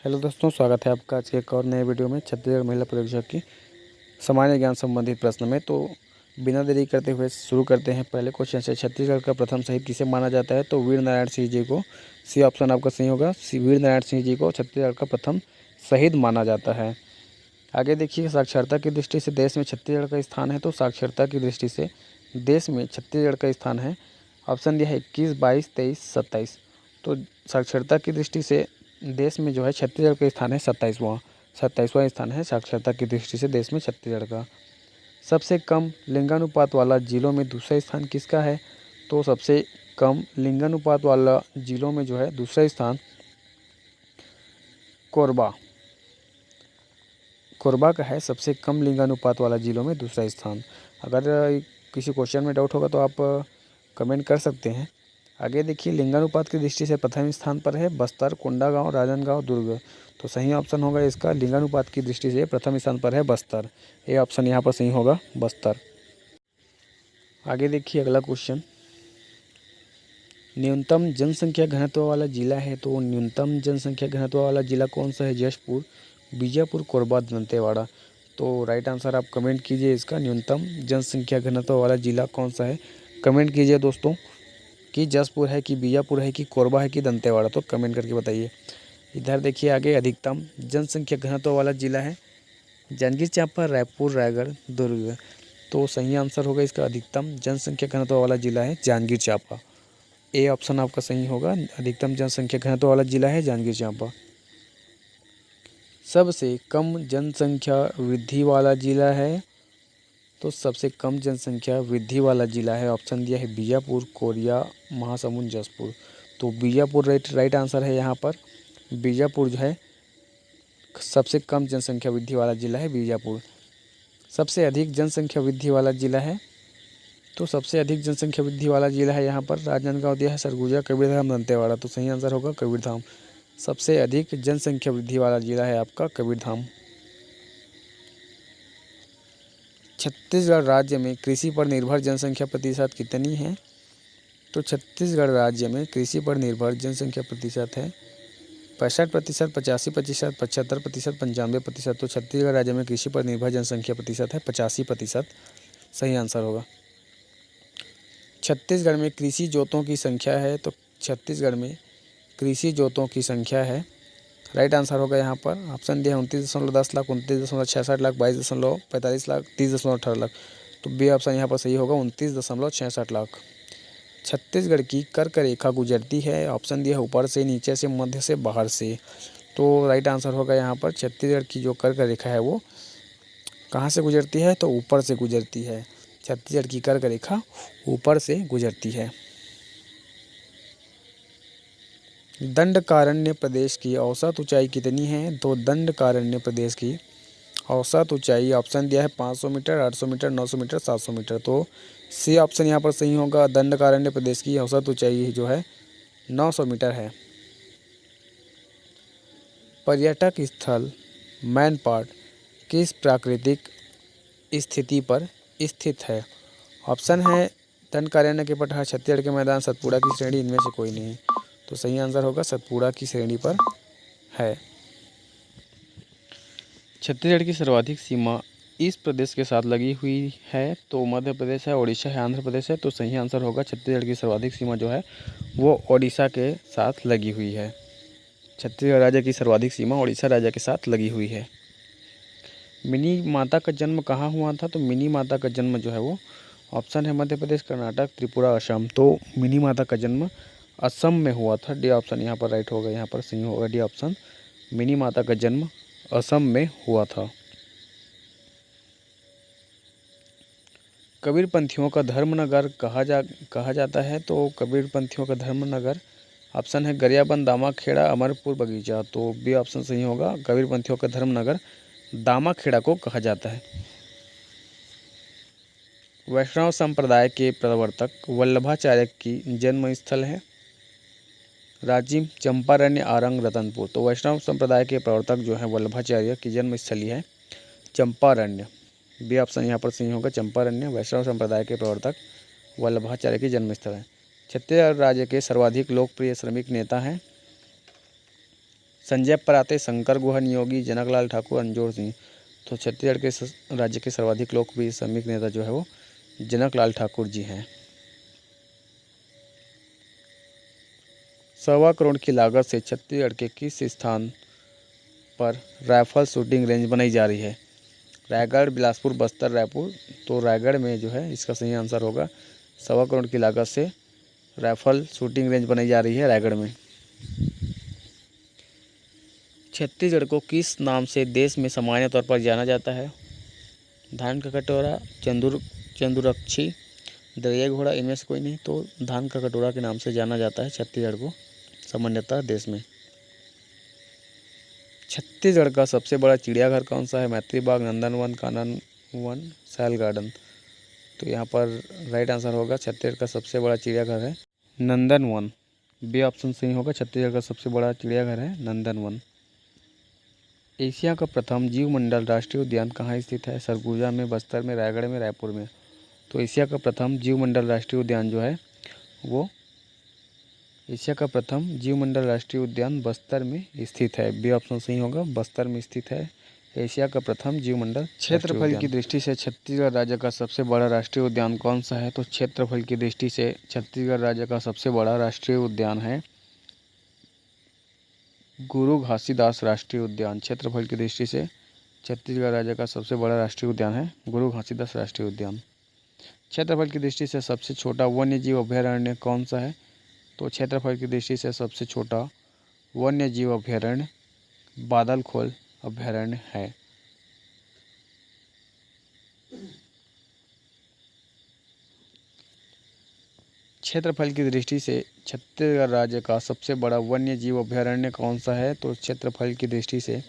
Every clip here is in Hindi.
हेलो दोस्तों, स्वागत है आपका आज के एक और नए वीडियो में छत्तीसगढ़ महिला परीक्षा की सामान्य ज्ञान संबंधित प्रश्न में। तो बिना देरी करते हुए शुरू करते हैं पहले क्वेश्चन से। छत्तीसगढ़ का प्रथम शहीद किसे माना जाता है? तो वीर नारायण सिंह जी को। सी ऑप्शन आपका सही होगा। वीर नारायण सिंह जी को छत्तीसगढ़ का प्रथम शहीद माना जाता है। आगे देखिए, साक्षरता की दृष्टि से देश में छत्तीसगढ़ का स्थान है। तो साक्षरता की दृष्टि से देश में छत्तीसगढ़ का स्थान है, ऑप्शन दिया है 21, 22, 23, 27। तो साक्षरता की दृष्टि से देश में जो है छत्तीसगढ़ का स्थान है 27वां स्थान है साक्षरता की दृष्टि से देश में छत्तीसगढ़ का। सबसे कम लिंगानुपात वाला जिलों में दूसरा स्थान किसका है? तो सबसे कम लिंगानुपात वाला जिलों में जो है दूसरा स्थान कोरबा का है। सबसे कम लिंगानुपात वाला जिलों में दूसरा स्थान। अगर किसी क्वेश्चन में डाउट होगा तो आप कमेंट कर सकते हैं। आगे देखिए, लिंगानुपात की दृष्टि से प्रथम स्थान पर है बस्तर, कोंडागांव, राजनांदगांव, दुर्ग। तो सही ऑप्शन होगा इसका, लिंगानुपात की दृष्टि से प्रथम स्थान पर है बस्तर। ये ऑप्शन यहाँ पर सही होगा, बस्तर। आगे देखिए अगला क्वेश्चन, न्यूनतम जनसंख्या घनत्व वाला जिला है। तो न्यूनतम जनसंख्या घनत्व वाला जिला कौन सा है? जशपुर, बीजापुर, कोरबा, दंतेवाड़ा। तो राइट आंसर आप कमेंट कीजिए इसका, न्यूनतम जनसंख्या घनत्व वाला जिला कौन सा है? कमेंट कीजिए दोस्तों कि जशपुर है कि बीजापुर है कि कोरबा है कि दंतेवाड़ा। तो कमेंट करके बताइए। इधर देखिए आगे, अधिकतम जनसंख्या घनत्व वाला जिला है जांजगीर चांपा, रायपुर, रायगढ़, दुर्ग। तो सही आंसर होगा इसका, अधिकतम जनसंख्या घनत्व वाला जिला है जांजगीर चांपा। ए ऑप्शन आपका सही होगा, अधिकतम जनसंख्या घनत्व वाला जिला है जांजगीर चांपा। सबसे कम जनसंख्या वृद्धि वाला जिला है। तो सबसे कम जनसंख्या वृद्धि वाला जिला है, ऑप्शन दिया है बीजापुर, कोरिया, महासमुंद, जशपुर। तो बीजापुर राइट आंसर है यहाँ पर। बीजापुर जो है सबसे कम जनसंख्या वृद्धि वाला जिला है बीजापुर। सबसे अधिक जनसंख्या वृद्धि वाला जिला है, तो सबसे अधिक जनसंख्या वृद्धि वाला जिला है यहाँ पर राजनांदगांव दिया है, सरगुजा, कबीरधाम, दंतेवाड़ा। तो सही आंसर होगा कबीरधाम। सबसे अधिक जनसंख्या वृद्धि वाला जिला है आपका कबीरधाम। छत्तीसगढ़ राज्य में कृषि पर निर्भर जनसंख्या प्रतिशत कितनी है? तो छत्तीसगढ़ राज्य में कृषि पर निर्भर जनसंख्या प्रतिशत है 65%, 85%, 75%, 95%। तो छत्तीसगढ़ राज्य में कृषि पर निर्भर जनसंख्या प्रतिशत है 85%। सही आंसर होगा। छत्तीसगढ़ में कृषि जोतों की संख्या है। तो छत्तीसगढ़ में कृषि जोतों की संख्या है, राइट आंसर होगा यहाँ पर। ऑप्शन दिया है 29.10 लाख, 29.66 लाख, 22.45 लाख, 30.18 लाख। तो बी ऑप्शन यहाँ पर सही होगा, 29.66 लाख। छत्तीसगढ़ की कर्क रेखा गुजरती है, ऑप्शन दिया है ऊपर से, नीचे से, मध्य से, बाहर से। तो राइट आंसर होगा यहाँ पर, छत्तीसगढ़ की जो कर्क रेखा है वो कहाँ से गुजरती है? तो ऊपर से गुजरती है। छत्तीसगढ़ की कर्क रेखा ऊपर से गुजरती है। दंडकारण्य प्रदेश की औसत ऊंचाई कितनी है? तो दंडकारण्य प्रदेश की औसत ऊंचाई, ऑप्शन दिया है 500 मीटर, 800 मीटर, 900 मीटर, 700 मीटर। तो सी ऑप्शन यहाँ पर सही होगा, दंडकारण्य प्रदेश की औसत ऊंचाई जो है 900 मीटर है। पर्यटक स्थल मैनपाट किस प्राकृतिक स्थिति पर स्थित है? ऑप्शन है दंडकारण्य के पठार, छत्तीसगढ़ के मैदान, सतपुड़ा की श्रेणी, इनमें से कोई नहीं। तो सही आंसर होगा सतपुड़ा की श्रेणी पर है। छत्तीसगढ़ की सर्वाधिक सीमा इस प्रदेश के साथ लगी हुई है। तो मध्य प्रदेश है, उड़ीसा है, आंध्र प्रदेश है। तो सही आंसर होगा, छत्तीसगढ़ की सर्वाधिक सीमा जो है वो उड़ीसा के साथ लगी हुई है। छत्तीसगढ़ राज्य की सर्वाधिक सीमा उड़ीसा राज्य के साथ लगी हुई है। मिनी माता का जन्म कहाँ हुआ था? तो मिनी माता का जन्म जो है वो, ऑप्शन है मध्य प्रदेश, कर्नाटक, त्रिपुरा, असम। तो मिनी माता का जन्म असम में हुआ था। डी ऑप्शन यहाँ पर राइट होगा, यहाँ पर सही होगा डी ऑप्शन, मिनी माता का जन्म असम में हुआ था। कबीरपंथियों का धर्मनगर कहा जाता है। तो कबीरपंथियों का धर्मनगर, ऑप्शन है गरियाबंद, दामाखेड़ा, अमरपुर, बगीचा। तो बी ऑप्शन सही होगा, कबीरपंथियों का धर्मनगर दामाखेड़ा को कहा जाता है। वैष्णव संप्रदाय के प्रवर्तक वल्लभाचार्य की जन्म स्थल है राजिम, चंपारण्य, आरंग, रतनपुर। तो वैष्णव संप्रदाय के प्रवर्तक जो है वल्लभाचार्य की जन्म स्थली है चंपारण्य। बी ऑप्शन यहाँ पर सही होगा, चंपारण्य वैष्णव संप्रदाय के प्रवर्तक वल्लभाचार्य की जन्मस्थल है। छत्तीसगढ़ राज्य के सर्वाधिक लोकप्रिय श्रमिक नेता हैं संजय पराते, शंकर गुहा नियोगी, जनकलाल ठाकुर, अंजोर सिंह। तो छत्तीसगढ़ के राज्य के सर्वाधिक लोकप्रिय श्रमिक नेता जो है वो जनकलाल ठाकुर जी हैं। 1.25 करोड़ की लागत से छत्तीसगढ़ के किस स्थान पर राइफल शूटिंग रेंज बनाई जा रही है? रायगढ़, बिलासपुर, बस्तर, रायपुर। तो रायगढ़ में जो है इसका सही आंसर होगा। 1.25 करोड़ की लागत से राइफल शूटिंग रेंज बनाई जा रही है रायगढ़ में। छत्तीसगढ़ को किस नाम से देश में सामान्य तौर पर जाना जाता है? धान का कटोरा, चंदूरक्षी, दरियाई घोड़ा, इनमें से कोई नहीं। तो धान का कटोरा के नाम से जाना जाता है छत्तीसगढ़ को सामान्यतः देश में। छत्तीसगढ़ का सबसे बड़ा चिड़ियाघर कौन सा है? मैत्री बाग, नंदनवन, कानन वन, सैल गार्डन। तो यहाँ पर राइट आंसर होगा छत्तीसगढ़ का सबसे बड़ा चिड़ियाघर है नंदनवन। बी ऑप्शन सही होगा। छत्तीसगढ़ का सबसे बड़ा चिड़ियाघर है नंदनवन। एशिया का प्रथम जीवमंडल राष्ट्रीय उद्यान कहाँ स्थित है? सरगुजा में, बस्तर में, रायगढ़ में, रायपुर में। तो एशिया का प्रथम जीवमंडल राष्ट्रीय उद्यान जो है वो एशिया का प्रथम जीवमंडल राष्ट्रीय उद्यान बस्तर में स्थित है। बी ऑप्शन सही होगा, बस्तर में स्थित है एशिया का प्रथम जीवमंडल। क्षेत्रफल की दृष्टि से छत्तीसगढ़ राज्य का सबसे बड़ा राष्ट्रीय उद्यान कौन सा है? तो क्षेत्रफल की दृष्टि से छत्तीसगढ़ राज्य का सबसे बड़ा राष्ट्रीय उद्यान है गुरु घासीदास राष्ट्रीय उद्यान। क्षेत्रफल की दृष्टि से छत्तीसगढ़ राज्य का सबसे बड़ा राष्ट्रीय उद्यान है गुरु घासीदास राष्ट्रीय उद्यान। क्षेत्रफल की दृष्टि से सबसे छोटा वन्यजीव अभयारण्य कौन सा है? तो क्षेत्रफल की दृष्टि से सबसे छोटा वन्यजीव अभयारण्य बादलखोल अभयारण्य है। क्षेत्रफल की दृष्टि से छत्तीसगढ़ राज्य का सबसे बड़ा वन्यजीव अभयारण्य कौन सा है? तो क्षेत्रफल की दृष्टि से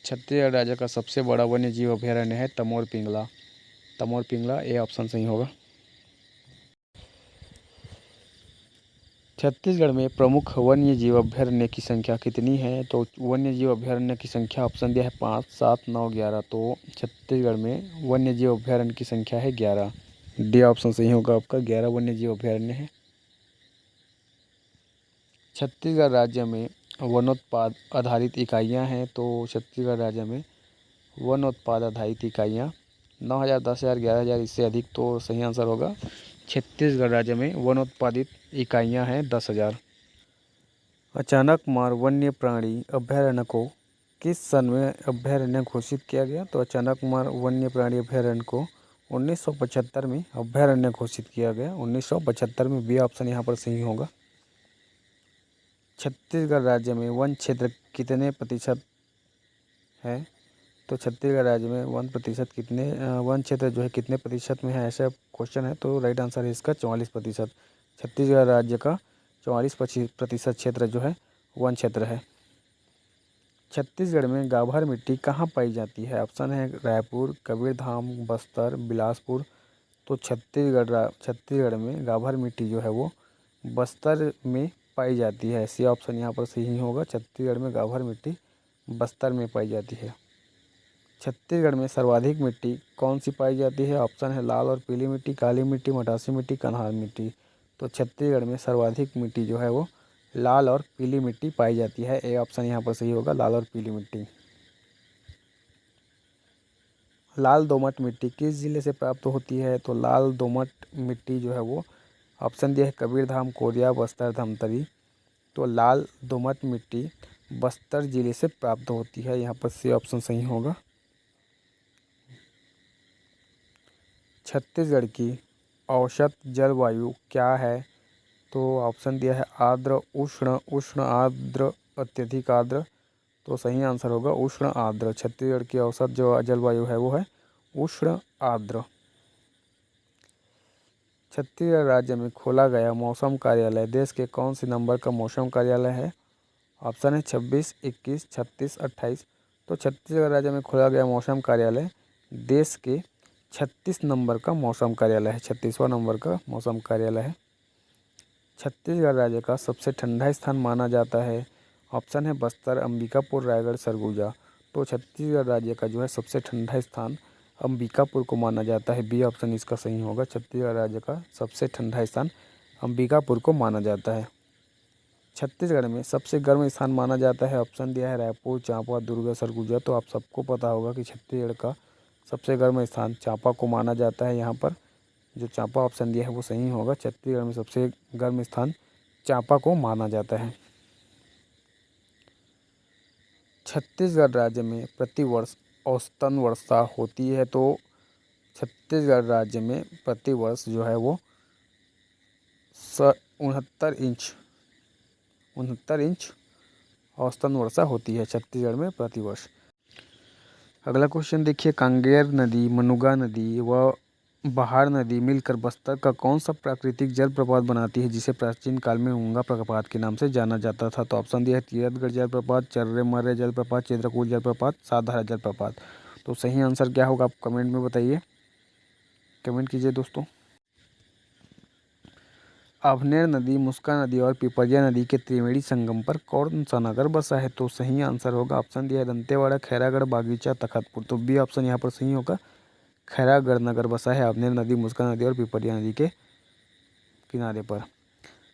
छत्तीसगढ़ राज्य का सबसे बड़ा वन्यजीव अभयारण्य है तमोर पिंगला। तमोर पिंगला ए ऑप्शन सही होगा। छत्तीसगढ़ में प्रमुख वन्यजीव अभयारण्य की संख्या कितनी है? तो वन्यजीव अभयारण्य की संख्या ऑप्शन दिया है 5, 7, 9, 11। तो छत्तीसगढ़ में वन्यजीव अभयारण्य की संख्या है 11। डी ऑप्शन सही होगा आपका, 11 वन्यजीव अभयारण्य है। छत्तीसगढ़ राज्य में वनोत्पाद आधारित इकाइयाँ हैं। तो छत्तीसगढ़ राज्य में वनोत्पाद आधारित इकाइयाँ 9,000, 10,000, 11,000 इससे अधिक। तो सही आंसर होगा छत्तीसगढ़ राज्य में वनोत्पादित इकाइयाँ हैं 10,000। अचानकमार वन्य प्राणी अभयारण्य को किस सन में अभयारण्य घोषित किया गया? तो अचानकमार वन्य प्राणी अभयारण्य को 1975 में अभयारण्य घोषित किया गया। 1975 में बी ऑप्शन यहाँ पर सही होगा। छत्तीसगढ़ राज्य में वन क्षेत्र कितने प्रतिशत है? तो छत्तीसगढ़ राज्य में वन क्षेत्र जो है कितने प्रतिशत में है, ऐसा क्वेश्चन है। तो राइट आंसर है इसका 44%। छत्तीसगढ़ राज्य का 44% क्षेत्र जो है वन क्षेत्र है। छत्तीसगढ़ में गाभर मिट्टी कहाँ पाई जाती है? ऑप्शन है रायपुर, कबीरधाम, बस्तर, बिलासपुर। तो छत्तीसगढ़ में गाभर मिट्टी जो है वो बस्तर में पाई जाती है। सी ऑप्शन यहाँ पर सही होगा। छत्तीसगढ़ में गाभर मिट्टी बस्तर में पाई जाती है। छत्तीसगढ़ में सर्वाधिक मिट्टी कौन सी पाई जाती है? ऑप्शन है लाल और पीली मिट्टी, काली मिट्टी, मटासी मिट्टी, कन्हार मिट्टी। तो छत्तीसगढ़ में सर्वाधिक मिट्टी जो है वो लाल और पीली मिट्टी पाई जाती है। ए ऑप्शन यहाँ पर सही होगा, लाल और पीली मिट्टी। लाल दोमट मिट्टी किस जिले से प्राप्त होती है? तो लाल दोमट मिट्टी जो है वो ऑप्शन दिया है कबीरधाम, कोरिया, बस्तर, धमतरी। तो लाल दोमट मिट्टी बस्तर जिले से प्राप्त होती है। यहाँ पर सी ऑप्शन सही होगा। छत्तीसगढ़ की औसत जलवायु क्या है? तो ऑप्शन दिया है आर्द्र, उष्ण आर्द्र, अत्यधिक आर्द्र। तो सही आंसर होगा उष्ण आर्द्र। छत्तीसगढ़ की औसत जो जलवायु है वो है उष्ण आर्द्र। छत्तीसगढ़ राज्य में खोला गया मौसम कार्यालय देश के कौन सी नंबर का मौसम कार्यालय है? ऑप्शन है 26, 21, 36, 28। तो छत्तीसगढ़ राज्य में खोला गया मौसम कार्यालय देश के 36 नंबर का मौसम कार्यालय है। 36वां नंबर का मौसम कार्यालय है। छत्तीसगढ़ राज्य का सबसे ठंडा स्थान माना जाता है। ऑप्शन है बस्तर, अंबिकापुर, रायगढ़, सरगुजा। तो छत्तीसगढ़ राज्य का जो है सबसे ठंडा स्थान अंबिकापुर को माना जाता है। बी ऑप्शन इसका सही होगा। छत्तीसगढ़ राज्य का सबसे ठंडा स्थान अंबिकापुर को माना जाता है। छत्तीसगढ़ में सबसे गर्म स्थान माना जाता है। ऑप्शन दिया है रायपुर, चांपा, दुर्ग, सरगुजा। तो आप सबको पता होगा कि छत्तीसगढ़ का सबसे गर्म स्थान चांपा को माना जाता है। यहाँ पर जो चांपा ऑप्शन दिया है वो सही होगा। छत्तीसगढ़ में सबसे गर्म स्थान चांपा को माना जाता है। छत्तीसगढ़ राज्य में प्रतिवर्ष औसतन वर्षा होती है। तो छत्तीसगढ़ राज्य में प्रतिवर्ष जो है वो 69 इंच औसतन वर्षा होती है छत्तीसगढ़ में प्रतिवर्ष। अगला क्वेश्चन देखिए, कांगेर नदी, मनुगा नदी व बहार नदी मिलकर बस्तर का कौन सा प्राकृतिक जलप्रपात बनाती है, जिसे प्राचीन काल में उंगा प्रपात के नाम से जाना जाता था। तो ऑप्शन दिया है तीरथगढ़ जलप्रपात, चर्रेमर्रे जलप्रपात, चित्रकूट जलप्रपात, सातधारा जलप्रपात। तो सही आंसर क्या होगा आप कमेंट में बताइए, कमेंट कीजिए दोस्तों। अभनेर नदी, मुस्का नदी और पिपरिया नदी के त्रिवेणी संगम पर कौन सा नगर बसा है। तो सही आंसर होगा, ऑप्शन दिया है दंतेवाड़ा, खैरागढ़, बागीचा, तखतपुर। तो बी ऑप्शन यहाँ पर सही होगा, खैरागढ़ नगर बसा है अभनेर नदी, मुस्का नदी और पिपरिया नदी के किनारे पर।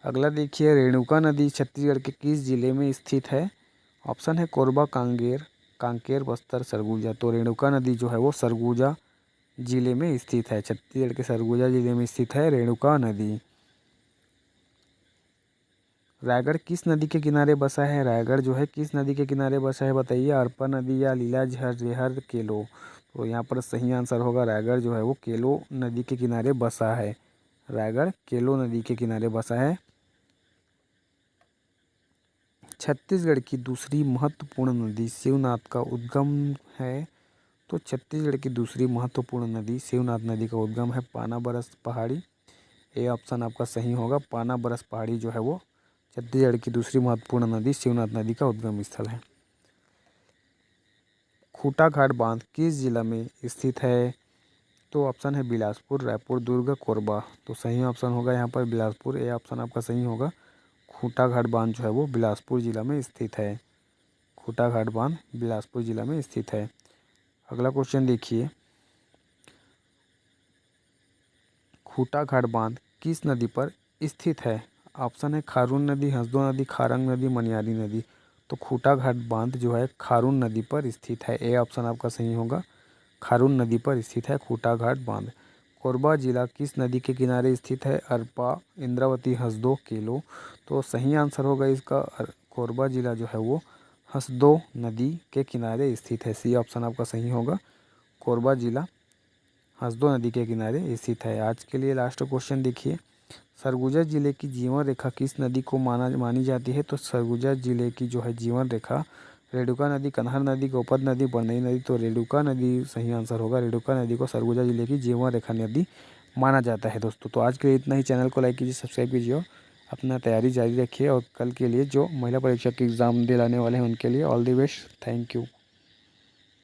अगला देखिए, रेणुका नदी छत्तीसगढ़ के किस जिले में स्थित है। ऑप्शन है कोरबा, कांकेर, बस्तर, सरगुजा। तो रेणुका नदी जो है वो सरगुजा जिले में स्थित है। छत्तीसगढ़ के सरगुजा जिले में स्थित है रेणुका नदी। रायगढ़ किस नदी के किनारे बसा है। रायगढ़ जो है किस नदी के किनारे बसा है बताइए, अरपा नदी या लीलाझर, रेहर, केलो। तो यहाँ पर सही आंसर होगा, रायगढ़ जो है वो केलो नदी के किनारे बसा है। रायगढ़ केलो नदी के किनारे बसा है। छत्तीसगढ़ की दूसरी महत्वपूर्ण नदी शिवनाथ का उद्गम है। तो छत्तीसगढ़ की दूसरी महत्वपूर्ण नदी शिवनाथ नदी का उद्गम है पाना बरस पहाड़ी। ए ऑप्शन आपका सही होगा, पाना बरस पहाड़ी जो है वो छत्तीसगढ़ की दूसरी महत्वपूर्ण नदी शिवनाथ नदी का उद्गम स्थल है। खूटा घाट बांध किस जिला में स्थित है। तो ऑप्शन है बिलासपुर, रायपुर, दुर्ग, कोरबा। तो सही ऑप्शन होगा यहाँ पर बिलासपुर। ए ऑप्शन आपका सही होगा, खूटा घाट बांध जो है वो बिलासपुर जिला में स्थित है। खूटा घाट बांध बिलासपुर जिला में स्थित है। अगला क्वेश्चन देखिए, खूटा घाट बांध किस नदी पर स्थित है। ऑप्शन है खारून नदी, हसदो नदी, खारंग नदी, मनियारी नदी। तो खूटा घाट बांध जो है खारून नदी पर स्थित है। ए ऑप्शन आपका सही होगा, खारून नदी पर स्थित है खूटा घाट बांध। कोरबा जिला किस नदी के किनारे स्थित है। अरपा, इंद्रावती, हसदो, केलो। तो सही आंसर होगा इसका, कोरबा जिला जो है वो हसदो नदी के किनारे स्थित है। सी ऑप्शन आपका सही होगा, कोरबा जिला हसदो नदी के किनारे स्थित है। आज के लिए लास्ट क्वेश्चन देखिए, सरगुजा जिले की जीवन रेखा किस नदी को मानी जाती है। तो सरगुजा जिले की जो है जीवन रेखा रेणुका नदी, कन्हार नदी, गोपद नदी, बरनई नदी। तो रेणुका नदी सही आंसर होगा, रेणुका नदी को सरगुजा जिले की जीवन रेखा नदी माना जाता है दोस्तों। तो आज के लिए इतना ही। चैनल को लाइक कीजिए, सब्सक्राइब कीजिए और अपना तैयारी जारी रखिए। और कल के लिए जो महिला परीक्षा के एग्ज़ाम दिलाने वाले हैं उनके लिए all the best. Thank you.